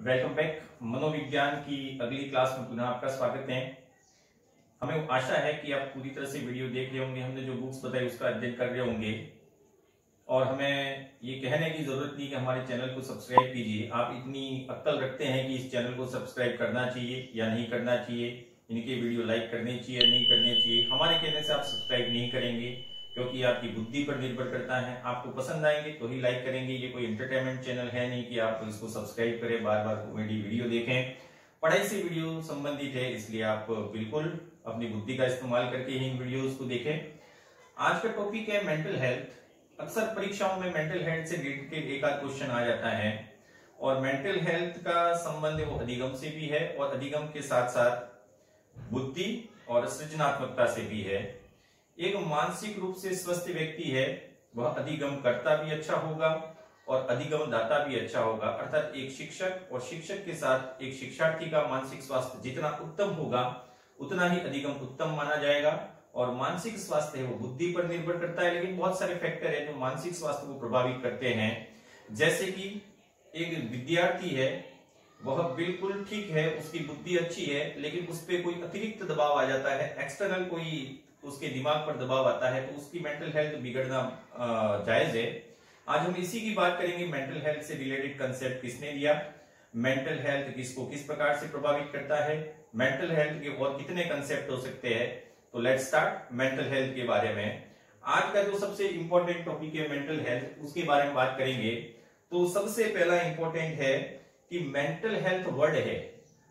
Welcome back. मनोविज्ञान की अगली क्लास में पुनः आपका स्वागत है। हमें आशा है कि आप पूरी तरह से वीडियो देख रहे होंगे, हमने जो बुक्स बताई उसका अध्ययन कर रहे होंगे और हमें ये कहने की जरूरत नहीं कि हमारे चैनल को सब्सक्राइब कीजिए। आप इतनी अक्ल रखते हैं कि इस चैनल को सब्सक्राइब करना चाहिए या नहीं करना चाहिए, इनके वीडियो लाइक करनी चाहिए या नहीं करनी चाहिए। हमारे कहने से आप सब्सक्राइब नहीं करेंगे क्योंकि आपकी बुद्धि पर निर्भर करता है। आपको पसंद आएंगे तो ही लाइक करेंगे। ये कोई एंटरटेनमेंट चैनल है नहीं कि आप इसको सब्सक्राइब करें, बार बार कॉमेडी वीडियो देखें। पढ़ाई से वीडियो संबंधित है, इसलिए आप बिल्कुल अपनी बुद्धि का इस्तेमाल करके ही इन वीडियोस को देखें। आज का टॉपिक है मेंटल हेल्थ। अक्सर परीक्षाओं में मेंटल हेल्थ से रिलेटेड एक आध क्वेश्चन आ जाता है और मेंटल हेल्थ का संबंध वो अधिगम से भी है और अधिगम के साथ साथ बुद्धि और सृजनात्मकता से भी है। एक मानसिक रूप से स्वस्थ व्यक्ति है वह अधिगम करता भी अच्छा होगा और अधिगम दाता भी अच्छा होगा। अर्थात एक शिक्षक और शिक्षक के साथ एक शिक्षार्थी का मानसिक स्वास्थ्य जितना उत्तम होगा उतना ही अधिगम उत्तम माना जाएगा। और मानसिक स्वास्थ्य है वो बुद्धि पर निर्भर करता है, लेकिन बहुत सारे फैक्टर है जो मानसिक स्वास्थ्य को प्रभावित करते हैं। जैसे कि एक विद्यार्थी है वह बिल्कुल ठीक है, उसकी बुद्धि अच्छी है, लेकिन उस पर कोई अतिरिक्त दबाव आ जाता है, एक्सटर्नल कोई उसके दिमाग पर दबाव आता है तो उसकी मेंटल हेल्थ बिगड़ना जायज है। आज हम इसी की बात करेंगे। मेंटल हेल्थ से रिलेटेड कंसेप्ट किसने दिया, मेंटल हेल्थ किसको किस प्रकार से प्रभावित करता है, मेंटल हेल्थ के और कितने कंसेप्ट हो सकते हैं। तो लेट्स स्टार्ट मेंटल हेल्थ के बारे में। आज का जो सबसे इंपॉर्टेंट टॉपिक है मेंटल हेल्थ, उसके बारे में बात करेंगे। तो सबसे पहला इंपॉर्टेंट है कि मेंटल हेल्थ वर्ड है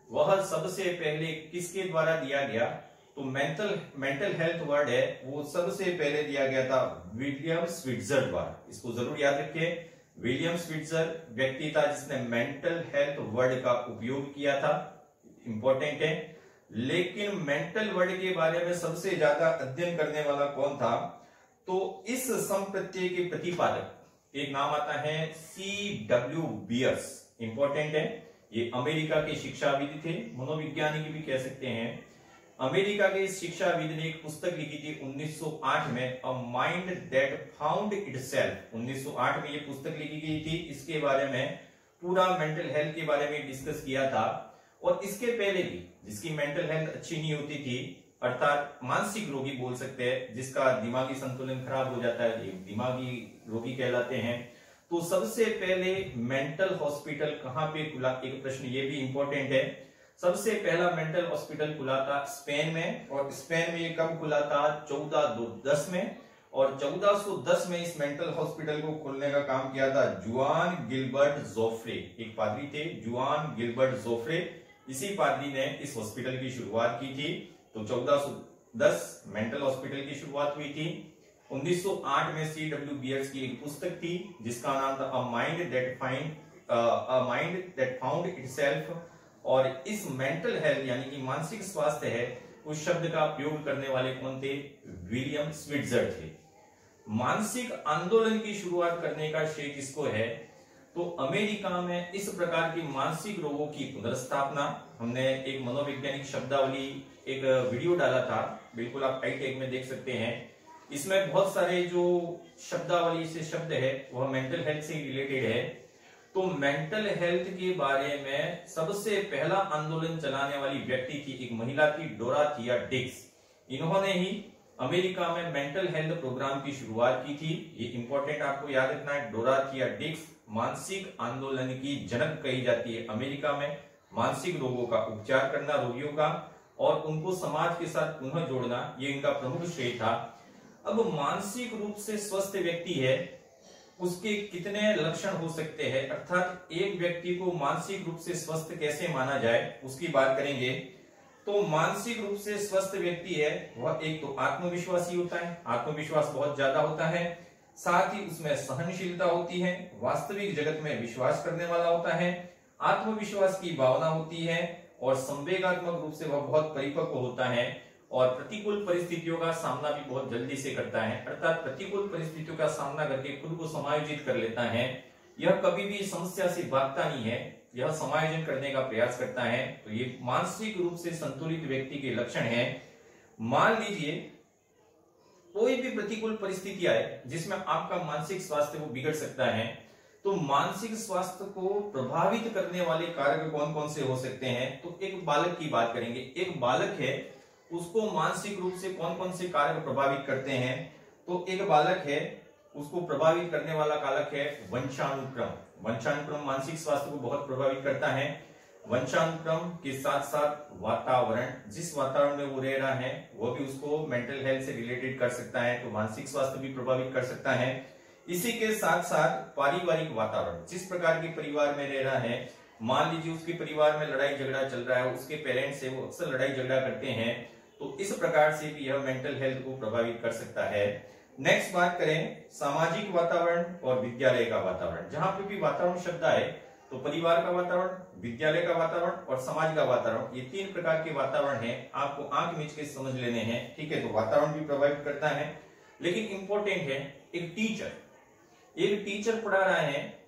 वह सबसे पहले किसके द्वारा दिया गया। तो मेंटल हेल्थ वर्ड है वो सबसे पहले दिया गया था विलियम स्विट्जर द्वारा। इसको जरूर याद रखिए, विलियम स्विट्जर व्यक्ति था जिसने मेंटल हेल्थ वर्ड का उपयोग किया था, इंपॉर्टेंट है। लेकिन मेंटल वर्ड के बारे में सबसे ज्यादा अध्ययन करने वाला कौन था, तो इस संप्रत्यय के प्रतिपादक एक नाम आता है C.W. बियर्स, इंपॉर्टेंट है। ये अमेरिका के शिक्षाविद थे, मनोविज्ञानी भी कह सकते हैं। अमेरिका के शिक्षाविद ने एक पुस्तक लिखी थी 1908 में, a mind that found itself. 1908 में ये पुस्तक लिखी गई थी। इसके बारे में पूरा मेंटल हेल्थ के बारे में डिस्कस किया था। और इसके पहले भी जिसकी मेंटल हेल्थ अच्छी नहीं होती थी, अर्थात मानसिक रोगी बोल सकते हैं, जिसका दिमागी संतुलन खराब हो जाता है, दिमागी रोगी कहलाते हैं। तो सबसे पहले मेंटल हॉस्पिटल कहां पे खुला, एक प्रश्न ये भी इंपॉर्टेंट है। सबसे पहला मेंटल हॉस्पिटल खुला था स्पेन में, और स्पेन में ये कब खुला था, 1410 में। और 1410 में इस मेंटल हॉस्पिटल को खोलने का काम किया था जुआन गिलबर्ट जोफ्रे, एक पादरी थे जुआन गिलबर्ट जोफ्रे। इसी पादरी ने इस हॉस्पिटल की शुरुआत की थी। तो 1410 मेंटल हॉस्पिटल की शुरुआत हुई थी। 1908 में C.W. बियर्स की एक पुस्तक थी जिसका नाम था a mind that found itself. और इस मेंटल हेल्थ यानी कि मानसिक स्वास्थ्य है उस शब्द का प्रयोग करने वाले कौन थे, विलियम स्विट्जर थे। मानसिक आंदोलन की शुरुआत करने का श्रेय किसको है, तो अमेरिका में इस प्रकार की मानसिक रोगों की पुनर्स्थापना, हमने एक मनोवैज्ञानिक शब्दावली एक वीडियो डाला था, बिल्कुल आप टाइट टैग में देख सकते हैं। इसमें बहुत सारे जो शब्दावली से शब्द है वह मेंटल हेल्थ से रिलेटेड है। तो मेंटल हेल्थ के बारे में सबसे पहला आंदोलन चलाने वाली व्यक्ति थी, एक महिला थी, डोराथिया डिक्स। इन्होंने ही अमेरिका में मेंटल हेल्थ प्रोग्राम की शुरुआत की थी। ये इंपॉर्टेंट आपको याद रखना है, डोराथिया डिक्स मानसिक आंदोलन की जनक कही जाती है। अमेरिका में मानसिक रोगों का उपचार करना, रोगियों का, और उनको समाज के साथ पुनः जोड़ना, ये इनका प्रमुख श्रेय था। अब मानसिक रूप से स्वस्थ व्यक्ति है उसके कितने लक्षण हो सकते हैं, अर्थात एक व्यक्ति को मानसिक रूप से स्वस्थ कैसे माना जाए उसकी बात करेंगे। तो मानसिक रूप से स्वस्थ व्यक्ति है वह एक तो आत्मविश्वासी होता है, आत्मविश्वास बहुत ज्यादा होता है, साथ ही उसमें सहनशीलता होती है, वास्तविक जगत में विश्वास करने वाला होता है, आत्मविश्वास की भावना होती है, और संवेगात्मक रूप से वह बहुत परिपक्व होता है, और प्रतिकूल परिस्थितियों का सामना भी बहुत जल्दी से करता है। अर्थात प्रतिकूल परिस्थितियों का सामना करके खुद को समायोजित कर लेता है। यह कभी भी समस्या से भागता नहीं है, यह समायोजन करने का प्रयास करता है। तो ये मानसिक रूप से संतुलित व्यक्ति के लक्षण हैं। मान लीजिए कोई भी प्रतिकूल परिस्थिति आए जिसमें आपका मानसिक स्वास्थ्य वो बिगड़ सकता है, तो मानसिक स्वास्थ्य को प्रभावित करने वाले कारक कौन कौन से हो सकते हैं? तो एक बालक की बात करेंगे। एक बालक है, उसको मानसिक रूप से कौन कौन से कारक प्रभावित करते हैं? तो एक बालक है, उसको प्रभावित करने वाला कारक है वंशानुक्रम। वंशानुक्रम मानसिक स्वास्थ्य को बहुत प्रभावित करता है। वंशानुक्रम के साथ साथ वातावरण, जिस वातावरण में वो रह रहा है वो भी उसको मेंटल हेल्थ से रिलेटेड कर सकता है, तो मानसिक स्वास्थ्य भी प्रभावित कर सकता है। इसी के साथ साथ पारिवारिक वातावरण, जिस प्रकार के परिवार में रह रहा है, मान लीजिए उसके परिवार में लड़ाई झगड़ा चल रहा है, उसके पेरेंट्स से वो अक्सर लड़ाई झगड़ा करते हैं, तो इस प्रकार से भी यह मेंटल हेल्थ को प्रभावित कर सकता है। नेक्स्ट बात करें सामाजिक वातावरण और विद्यालय का वातावरण। जहां पे भी वातावरण शब्द आए तो परिवार का वातावरण, विद्यालय का वातावरण और समाज का वातावरण, ये 3 प्रकार के वातावरण हैं, आपको आंख मीच के समझ लेने हैं, ठीक है। तो वातावरण भी प्रभावित करता है। लेकिन इंपॉर्टेंट है, एक टीचर पढ़ा रहा है,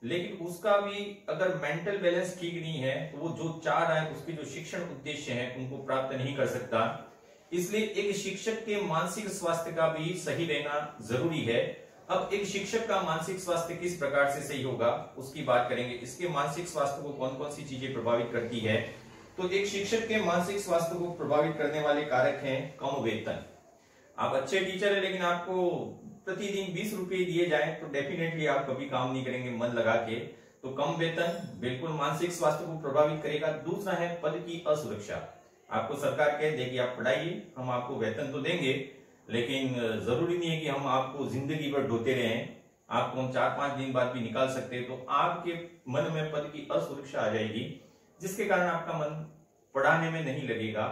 लेकिन उसका भी अगर मेंटल बैलेंस ठीक नहीं है तो वो जो चाह रहा है, उसके जो शिक्षण उद्देश्य है उनको प्राप्त नहीं कर सकता। इसलिए एक शिक्षक के मानसिक स्वास्थ्य का भी सही रहना जरूरी है। अब एक शिक्षक का मानसिक स्वास्थ्य किस प्रकार से सही होगा उसकी बात करेंगे। इसके मानसिक स्वास्थ्य को कौन कौन सी चीजें प्रभावित करती है? तो एक शिक्षक के मानसिक स्वास्थ्य को प्रभावित करने वाले कारक हैं कम वेतन। आप अच्छे टीचर है, लेकिन आपको प्रतिदिन 20 रुपए दिए जाए तो डेफिनेटली आप कभी काम नहीं करेंगे मन लगा के। तो कम वेतन बिल्कुल मानसिक स्वास्थ्य को प्रभावित करेगा। दूसरा है पद की असुरक्षा। आपको सरकार कह देगी आप पढ़ाइए, हम आपको वेतन तो देंगे, लेकिन जरूरी नहीं है कि हम आपको जिंदगी भर ढोते रहें, आपको हम 4-5 दिन बाद भी निकाल सकते हैं। तो आपके मन में पद की असुरक्षा आ जाएगी, जिसके कारण आपका मन पढ़ाने में नहीं लगेगा।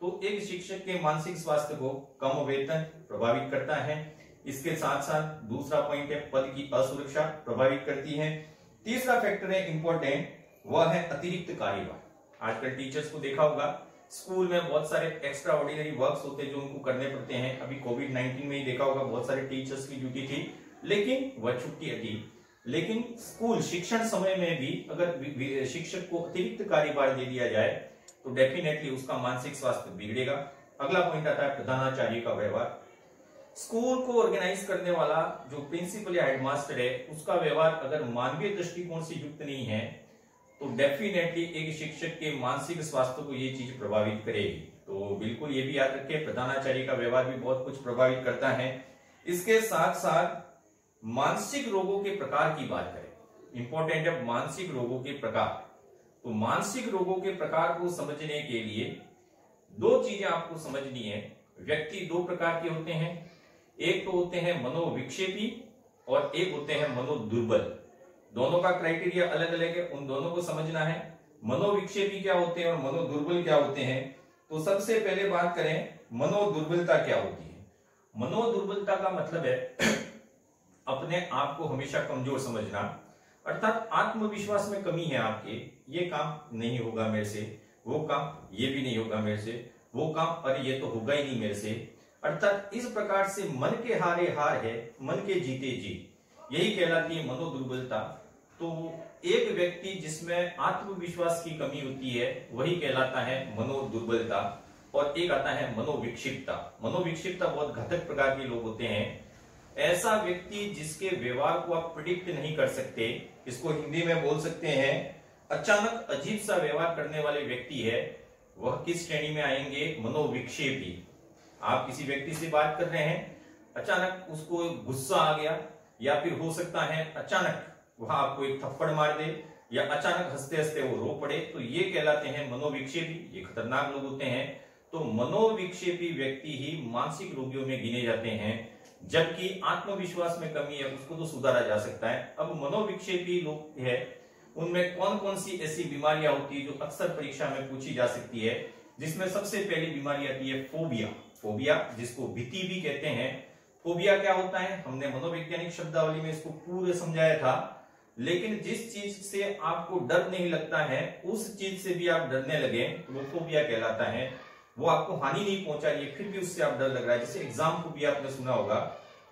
तो एक शिक्षक के मानसिक स्वास्थ्य को कम वेतन प्रभावित करता है। इसके साथ साथ दूसरा पॉइंट है पद की असुरक्षा प्रभावित करती है। तीसरा फैक्टर है इंपॉर्टेंट, वह है अतिरिक्त कार्यभार। आजकल टीचर्स को देखा होगा, स्कूल में बहुत सारे एक्स्ट्रा ऑर्डिनरी वर्क्स होते हैं जो उनको करने पड़ते हैं। अभी कोविड-19 में ही देखा होगा, बहुत सारे टीचर्स की ड्यूटी थी, लेकिन वह छुट्टी थी। लेकिन स्कूल शिक्षण समय में भी अगर शिक्षक को अतिरिक्त कार्यभार दे दिया जाए तो डेफिनेटली उसका मानसिक स्वास्थ्य बिगड़ेगा। अगला पॉइंट आता है प्रधानाचार्य का व्यवहार। स्कूल को ऑर्गेनाइज करने वाला जो प्रिंसिपल या हेडमास्टर है, उसका व्यवहार अगर मानवीय दृष्टिकोण से युक्त नहीं है तो डेफिनेटली एक शिक्षक के मानसिक स्वास्थ्य को ये चीज प्रभावित करेगी। तो बिल्कुल ये भी याद रखें, प्रधानाचार्य का व्यवहार भी बहुत कुछ प्रभावित करता है। इसके साथ साथ मानसिक रोगों के प्रकार की बात करें, इंपॉर्टेंट है मानसिक रोगों के प्रकार। तो मानसिक रोगों के प्रकार को समझने के लिए 2 चीजें आपको समझनी है। व्यक्ति 2 प्रकार के होते हैं, एक तो होते हैं मनोविक्षेपी और एक होते हैं मनोदुर्बल। दोनों का क्राइटेरिया अलग अलग है, उन दोनों को समझना है। मनोविक्षेपी क्या होते हैं और मनोदुर्बल क्या होते हैं? तो सबसे पहले बात करें मनोदुर्बलता क्या होती है। मनोदुर्बलता का मतलब है अपने आप को हमेशा कमजोर समझना, अर्थात आत्मविश्वास में कमी है आपके, ये काम नहीं होगा मेरे से, वो काम ये भी नहीं होगा मेरे से, वो काम अरे ये तो होगा ही नहीं मेरे से, अर्थात इस प्रकार से मन के हारे हार है, मन के जीते जीत, यही कहलाती है मनोदुर्बलता। तो एक व्यक्ति जिसमें आत्मविश्वास की कमी होती है वही कहलाता है मनोदुर्बलता। और एक आता है मनोविक्षिप्तता। मनोविक्षिप्तता बहुत घातक प्रकार के लोग होते हैं। ऐसा व्यक्ति जिसके व्यवहार को आप प्रिडिक्ट नहीं कर सकते, इसको हिंदी में बोल सकते हैं अचानक अजीब सा व्यवहार करने वाले व्यक्ति है, वह किस श्रेणी में आएंगे? मनोविक्षेपी। आप किसी व्यक्ति से बात कर रहे हैं, अचानक उसको गुस्सा आ गया, या फिर हो सकता है अचानक वह आपको एक थप्पड़ मार दे, या अचानक हंसते हंसते वो रो पड़े, तो ये कहलाते हैं मनोविक्षेपी। ये खतरनाक लोग होते हैं। तो मनोविक्षेपी व्यक्ति ही मानसिक रोगियों में गिने जाते हैं, जबकि आत्मविश्वास में कमी है उसको तो सुधारा जा सकता है। अब मनोविक्षेपी लोग है, उनमें कौन कौन सी ऐसी बीमारियां होती है जो अक्सर परीक्षा में पूछी जा सकती है, जिसमें सबसे पहली बीमारी आती है फोबिया। फोबिया जिसको भीति भी कहते हैं। फोबिया क्या होता है? हमने मनोवैज्ञानिक शब्दावली में इसको पूरे समझाया था, लेकिन जिस चीज से आपको डर नहीं लगता है उस चीज से भी आप डरने लगे तो वो फोबिया कहलाता है। वो आपको हानि नहीं पहुंचा रही है फिर भी उससे आप डर लग रहा है, जैसे एग्जाम फोबिया आपने सुना होगा।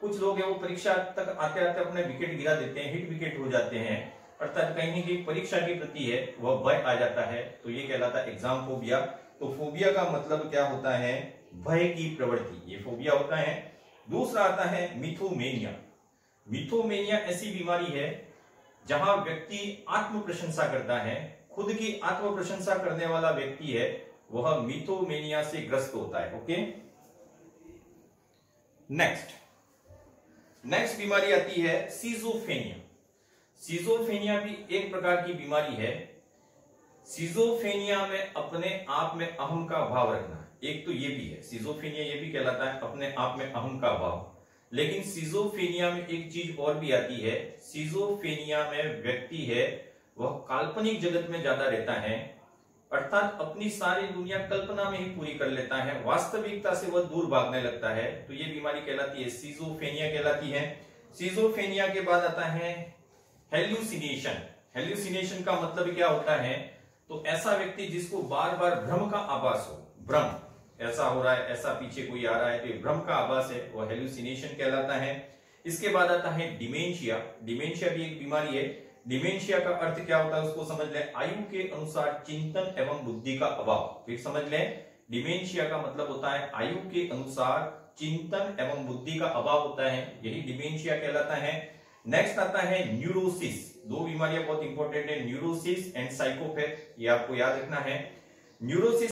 कुछ लोग है वो परीक्षा तक आते आते अपने विकेट गिरा देते हैं, हिट विकेट हो जाते हैं, अर्थात कहीं न कहीं परीक्षा के प्रति है वह भय आ जाता है, तो ये कहलाता है एग्जाम फोबिया। तो फोबिया का मतलब क्या होता है? भय की प्रवृत्ति, ये फोबिया होता है। दूसरा आता है मिथोमेनिया। मिथोमेनिया ऐसी बीमारी है जहां व्यक्ति आत्म प्रशंसा करता है, खुद की आत्म प्रशंसा करने वाला व्यक्ति है, वह मिथोमेनिया से ग्रस्त होता है। ओके, नेक्स्ट बीमारी आती है सीजोफ्रेनिया। सीजोफ्रेनिया भी एक प्रकार की बीमारी है। सीजोफ्रेनिया में अपने आप में अहम का भाव रखना, एक तो ये भी है, सीजोफ्रेनिया ये भी कहलाता है अपने आप में अहम का भाव। लेकिन सीजोफ्रेनिया में एक चीज और भी आती है, सीजोफ्रेनिया में व्यक्ति है वह काल्पनिक जगत में ज्यादा रहता है, अर्थात अपनी सारी दुनिया कल्पना में ही पूरी कर लेता है, वास्तविकता से वह दूर भागने लगता है। तो ये बीमारी कहलाती है सीजोफ्रेनिया कहलाती है। सीजोफ्रेनिया के बाद आता है हेल्यूसिनेशन। हेल्यूसिनेशन का मतलब क्या होता है, तो ऐसा व्यक्ति जिसको बार बार भ्रम का आभास हो, भ्रम ऐसा हो रहा है, ऐसा पीछे कोई आ रहा है, तो भ्रम का आभास है, वह हेल्यूसिनेशन कहलाता है। इसके बाद आता है डिमेंशिया। डिमेंशिया भी एक बीमारी है। डिमेंशिया का अर्थ क्या होता है उसको समझ लें, आयु के अनुसार चिंतन एवं बुद्धि का अभाव। फिर समझ लें, डिमेंशिया का मतलब होता है आयु के अनुसार चिंतन एवं बुद्धि का अभाव होता है, यही डिमेंशिया कहलाता है। नेक्स्ट आता है न्यूरोसिस। दो बीमारियां बहुत इंपॉर्टेंट है, न्यूरोसिस एंड साइकोपैथ, ये आपको याद रखना है। न्यूरोसिस